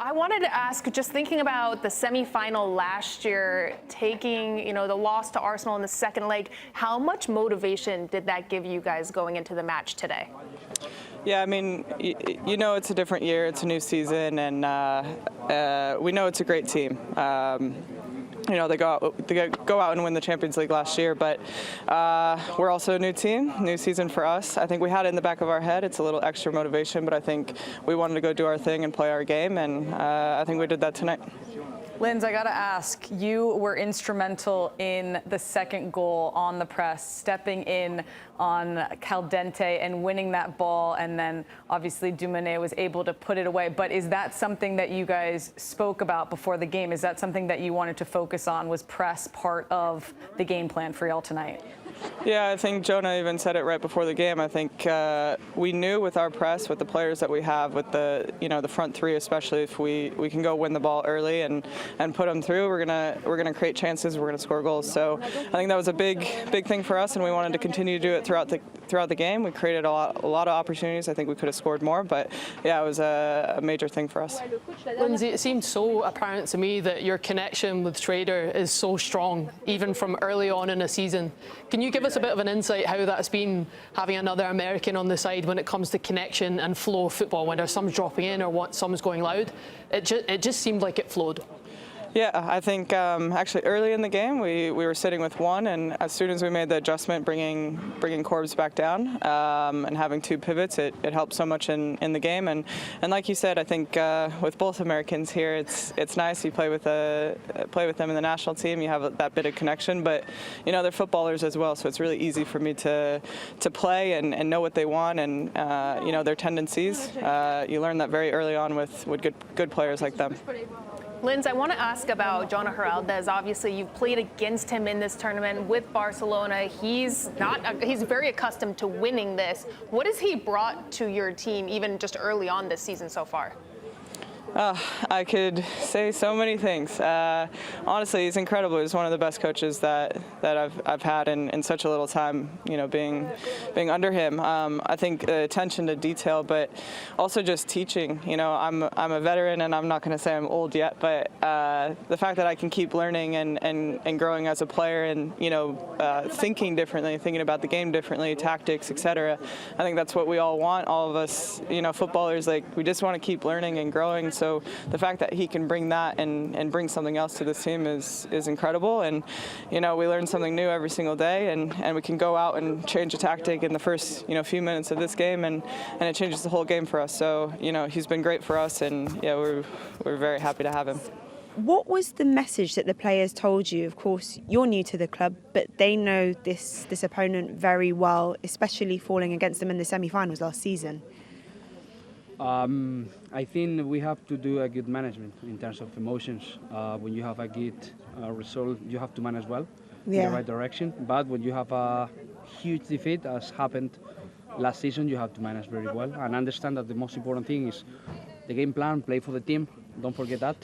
I wanted to ask, just thinking about the semifinal last year, taking, the loss to Arsenal in the second leg, how much motivation did that give you guys going into the match today? Yeah, I mean, it's a different year, it's a new season, and we know it's a great team. They go out and win the Champions League last year, but we're also a new team, new season for us. I think we had it in the back of our head. It's a little extra motivation, but I think we wanted to go do our thing and play our game, and I think we did that tonight. Linz, I got to ask, you were instrumental in the second goal on the press, stepping in on Caldente and winning that ball, and then obviously Dumane was able to put it away. But is that something that you guys spoke about before the game? Is that something that you wanted to focus on? Was press part of the game plan for y'all tonight? Yeah, I think Jonah even said it right before the game. I think we knew with our press, with the players that we have, with the the front three especially, if we can go win the ball early and put them through, we're gonna create chances, we're gonna score goals. So I think that was a big thing for us, and we wanted to continue to do it throughout the game. We created a lot of opportunities. I think we could have scored more, but yeah, it was a major thing for us. Lindsey, it seemed so apparent to me that your connection with Trader is so strong, even from early on in a season. Can you give us a bit of an insight how that's been, having another American on the side when it comes to connection and flow of football, when there's someone's dropping in or someone's going loud? It just seemed like it flowed. Yeah, I think actually early in the game we were sitting with one, and as soon as we made the adjustment, bringing Corbs back down and having two pivots, it helped so much in the game. And like you said, I think with both Americans here, it's nice. You play with them in the national team. You have that bit of connection, but they're footballers as well, so it's really easy for me to play and know what they want and their tendencies. You learn that very early on with good players like them. Linz, I want to ask about Jonatan Giráldez. Obviously, you've played against him in this tournament with Barcelona. He's very accustomed to winning this. What has he brought to your team, even just early on this season so far? I could say so many things. Honestly, he's incredible. He's one of the best coaches that I've had in such a little time. Being under him. I think attention to detail, but also just teaching. I'm a veteran, and I'm not going to say I'm old yet, but the fact that I can keep learning and growing as a player, and thinking differently, thinking about the game differently, tactics, etc. I think that's what we all want. All of us, footballers, we just want to keep learning and growing. So the fact that he can bring that and bring something else to this team is incredible. And, we learn something new every single day, and we can go out and change a tactic in the first, few minutes of this game, and it changes the whole game for us. So, he's been great for us, and yeah, we're very happy to have him. What was the message that the players told you? Of course, you're new to the club, but they know this opponent very well, especially falling against them in the semi-finals last season. I think we have to do a good management in terms of emotions. When you have a good result, you have to manage well in the right direction. But when you have a huge defeat, as happened last season, you have to manage very well and understand that the most important thing is the game plan, play for the team. Don't forget that.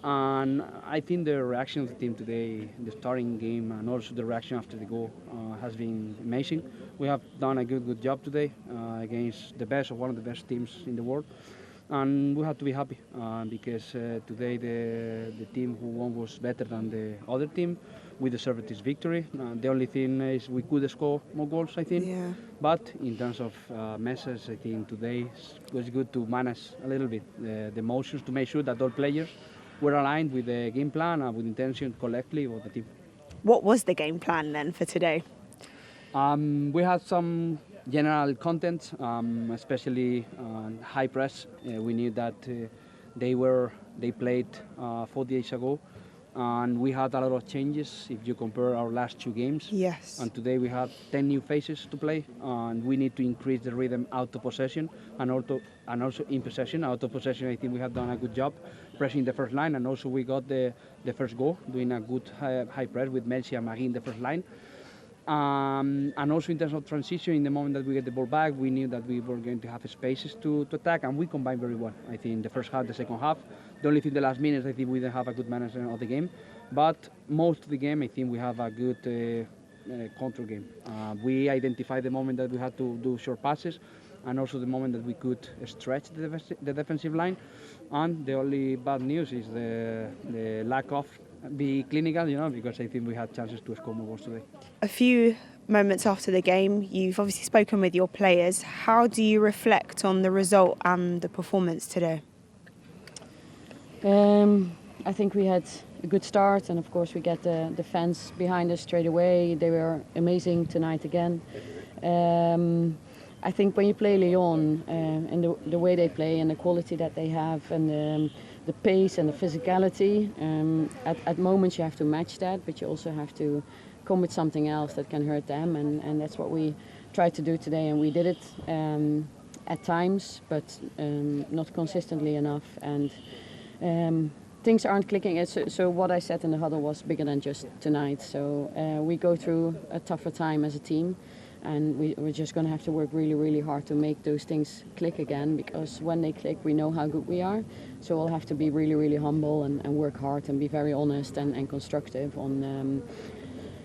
And I think the reaction of the team today, the starting game, and also the reaction after the goal has been amazing. We have done a good job today against the best, or one of the best teams in the world. And we have to be happy because today the team who won was better than the other team. We deserved this victory. The only thing is we could score more goals, I think. Yeah. But in terms of message, I think today it was good to manage a little bit the emotions, to make sure that all players were aligned with the game plan and with intention collectively of the team. What was the game plan then for today? We had some general content, especially high press. We knew that they played 4 days ago, and we had a lot of changes if you compare our last 2 games. Yes. And today we have 10 new faces to play, and we need to increase the rhythm out of possession and also in possession. Out of possession, I think we have done a good job pressing the first line, and also we got the first goal, doing a good high press with Melchi and Magui in the first line. And also in terms of transition, in the moment that we get the ball back, we knew that we were going to have spaces to attack, and we combined very well. I think the first half, the second half. The only thing the last minutes, I think we didn't have a good management of the game. But most of the game, I think we have a good control game. We identified the moment that we had to do short passes, and also the moment that we could stretch the defensive line. And the only bad news is the lack of be clinical, because I think we had chances to score more goals today. A few moments after the game, you've obviously spoken with your players. How do you reflect on the result and the performance today? I think we had a good start, and of course we get the fans behind us straight away. They were amazing tonight again. I think when you play Lyon and the way they play and the quality that they have and the pace and the physicality, at moments you have to match that, but you also have to come with something else that can hurt them, and that's what we tried to do today, and we did it at times, but not consistently enough. And things aren't clicking. So what I said in the huddle was bigger than just tonight. So we go through a tougher time as a team, and we're just going to have to work really, really hard to make those things click again, because when they click, we know how good we are. So we'll have to be really, really humble and work hard and be very honest and constructive on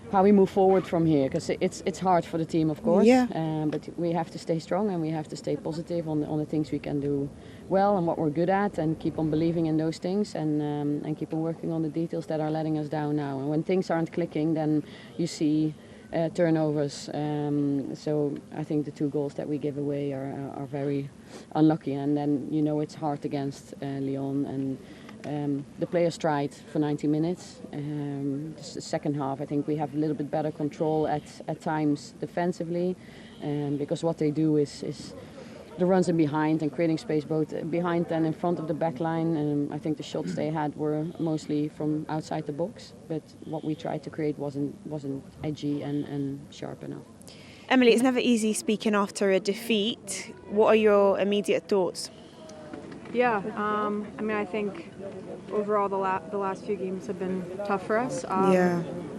how we move forward from here, because it's hard for the team, of course. Yeah. But we have to stay strong and we have to stay positive on the things we can do well and what we're good at, and keep on believing in those things, and keep on working on the details that are letting us down now. And when things aren't clicking, then you see turnovers. So I think the 2 goals that we give away are very unlucky, and then it's hard against Lyon. And the players tried for 90 minutes. The second half, I think we have a little bit better control at times defensively, because what they do is the runs in behind and creating space both behind and in front of the back line. I think the shots they had were mostly from outside the box, but what we tried to create wasn't edgy and sharp enough. Emily, it's never easy speaking after a defeat. What are your immediate thoughts? Yeah, I think overall the last few games have been tough for us.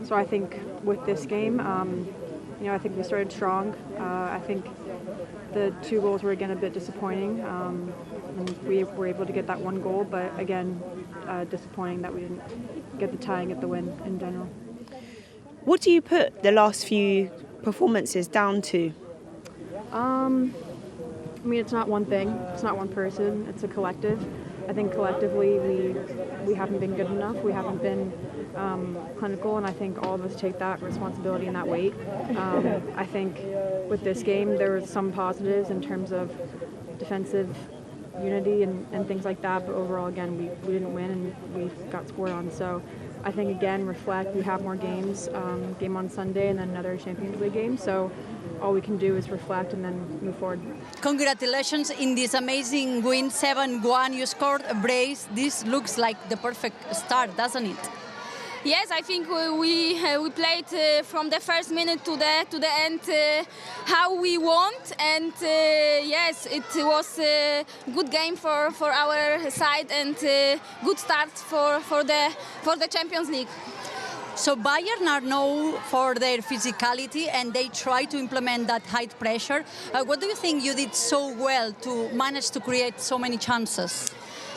So I think with this game, I think we started strong. I think the 2 goals were again a bit disappointing, and we were able to get that 1 goal, but again, disappointing that we didn't get the tie and get the win in general. What do you put the last few performances down to? It's not one thing, it's not one person, it's a collective. I think collectively we haven't been good enough, we haven't been clinical, and I think all of us take that responsibility and that weight. I think with this game there were some positives in terms of defensive unity and things like that, but overall again we didn't win and we got scored on. So I think again reflect, we have more games, game on Sunday and then another Champions League game, so all we can do is reflect and then move forward. Congratulations in this amazing win, 7-1. You scored a brace. This looks like the perfect start, doesn't it? Yes, I think we played from the first minute to the end how we want, and yes, it was a good game for our side and good start for the Champions League. So Bayern are known for their physicality and they try to implement that high pressure. What do you think you did so well to manage to create so many chances?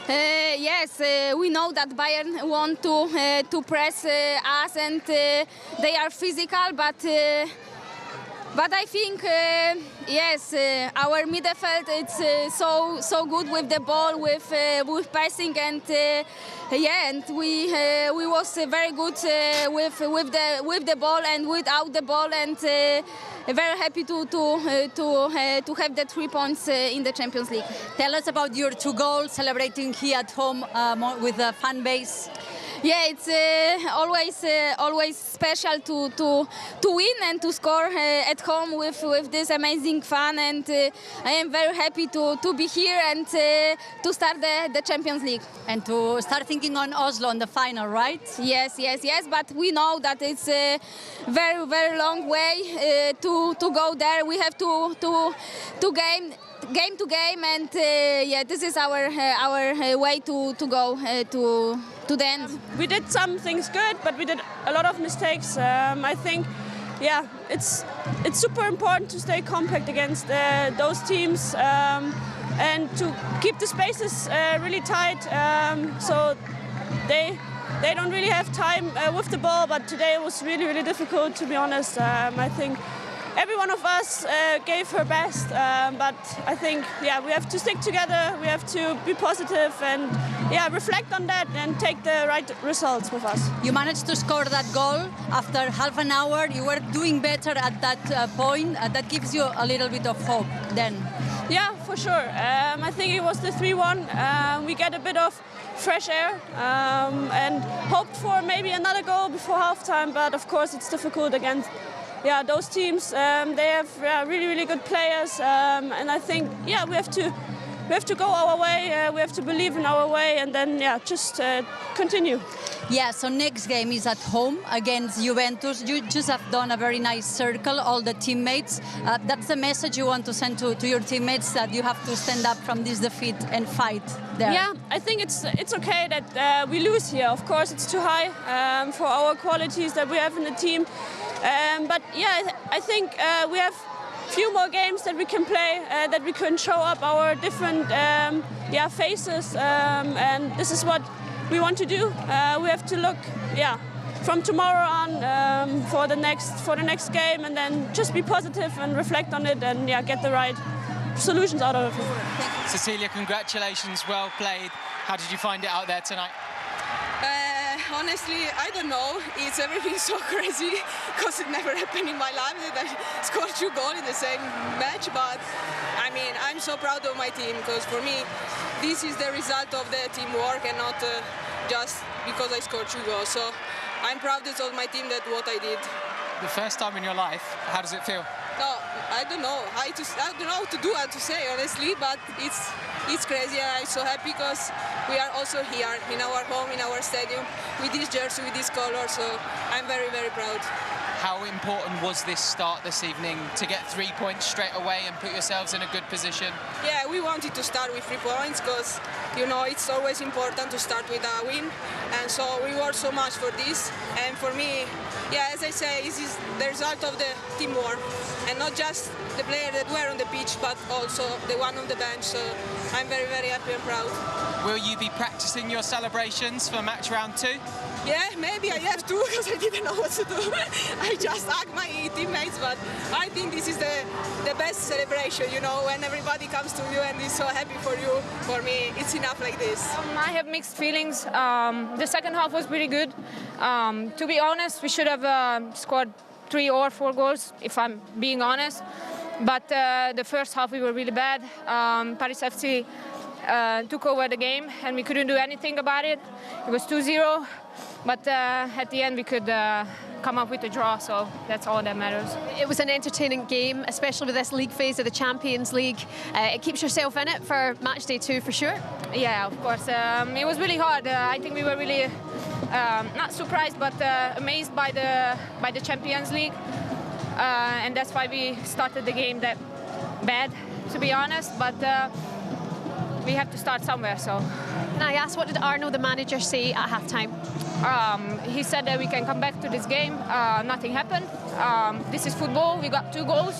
Yes, we know that Bayern want to press us, and they are physical, but I think yes, our midfield it's so good with the ball, with passing, and and we was very good with the ball and without the ball, and very happy to have the 3 points in the Champions League. Tell us about your 2 goals, celebrating here at home with the fan base. Yeah, it's always special to win and to score at home with this amazing fan, and I am very happy to be here and to start the Champions League. And to start thinking on Oslo on the final, right? Yes, but we know that it's a very, very long way to go there. We have to game to game, and yeah, this is our way to go to the end. We did some things good, but we did a lot of mistakes. I think, yeah, it's super important to stay compact against those teams and to keep the spaces really tight, so they don't really have time with the ball. But today it was really, really difficult, to be honest. I think every one of us gave her best, but I think, yeah, we have to stick together, we have to be positive and, yeah, reflect on that and take the right results with us. You managed to score that goal after half an hour. You were doing better at that point. That gives you a little bit of hope then. Yeah, for sure. I think it was the 3-1. We get a bit of fresh air and hoped for maybe another goal before halftime, but of course it's difficult against those teams. They have really, really good players, and I think we have to go our way. We have to believe in our way, and then just continue. Yeah, so next game is at home against Juventus. You just have done a very nice circle, all the teammates. That's the message you want to send to your teammates, that you have to stand up from this defeat and fight there. Yeah, I think it's okay that we lose here. Of course, it's too high for our qualities that we have in the team. But yeah, I think we have few more games that we can play, that we can show up our different faces, and this is what we want to do. We have to look, from tomorrow on for the next game, and then just be positive and reflect on it, and get the right solutions out of it. Cecilia, congratulations, well played. How did you find it out there tonight? Honestly, I don't know. It's everything so crazy because it never happened in my life that I scored 2 goals in the same match. But I mean, I'm so proud of my team because for me, this is the result of the teamwork and not just because I scored 2 goals. So I'm proud of my team that what I did. The first time in your life, how does it feel? No, I don't know. I don't know what to do and to say honestly, but it's crazy. I'm so happy because we are also here in our home, in our stadium, with this jersey, with this color. So I'm very, very proud. How important was this start this evening to get 3 points straight away and put yourselves in a good position? Yeah, we wanted to start with 3 points because, you know, it's always important to start with a win. And so we worked so much for this. And for me, as I say, this is the result of the teamwork. And not just the players that were on the pitch, but also the one on the bench. So I'm very, very happy and proud. Will you be practicing your celebrations for match round 2? Yeah, maybe I have to because I didn't know what to do. I just hugged my teammates, but I think this is the best celebration, you know, when everybody comes to you and is so happy for you. For me, it's enough like this. I have mixed feelings. The second half was pretty good. To be honest, we should have scored 3 or 4 goals, if I'm being honest. But the first half we were really bad. Paris FC took over the game and we couldn't do anything about it. It was 2-0, but at the end we could come up with a draw, so that's all that matters. It was an entertaining game, especially with this league phase of the Champions League. It keeps yourself in it for Matchday 2 for sure? Yeah, of course. It was really hard. I think we were really not surprised, but amazed by the Champions League. And that's why we started the game that bad, to be honest, but we have to start somewhere, so. Can I ask, what did Arno, the manager, say at half-time? He said that we can come back to this game. Nothing happened. This is football. We got 2 goals.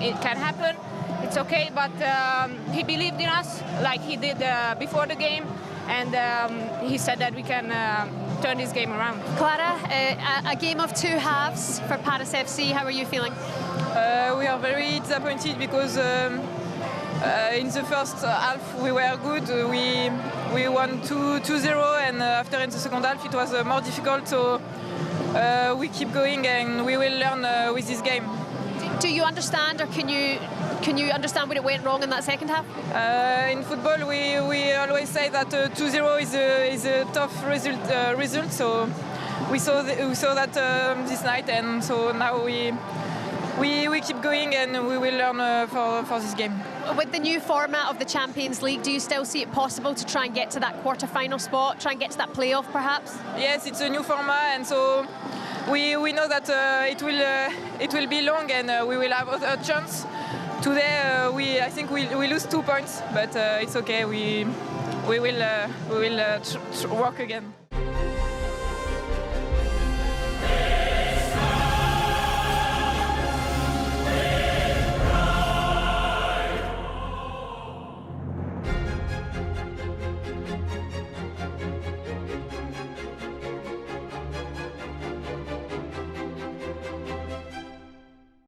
It can happen. It's okay, but he believed in us like he did before the game, and he said that we can turn this game around. Clara, a game of 2 halves for Paris FC. How are you feeling? We are very disappointed because in the first half we were good. We won 2-0, and after in the second half it was more difficult. So we keep going, and we will learn with this game. Do you understand, or can you understand when it went wrong in that second half? In football, we always say that 2-0 is a tough result. So we saw that this night, and so now we keep going, and we will learn for this game. With the new format of the Champions League, do you still see it possible to try and get to that quarter-final spot, try and get to that playoff, perhaps? Yes, it's a new format, and so we know that it will be long, and we will have a chance. Today, I think we lose 2 points, but it's okay. We will work again.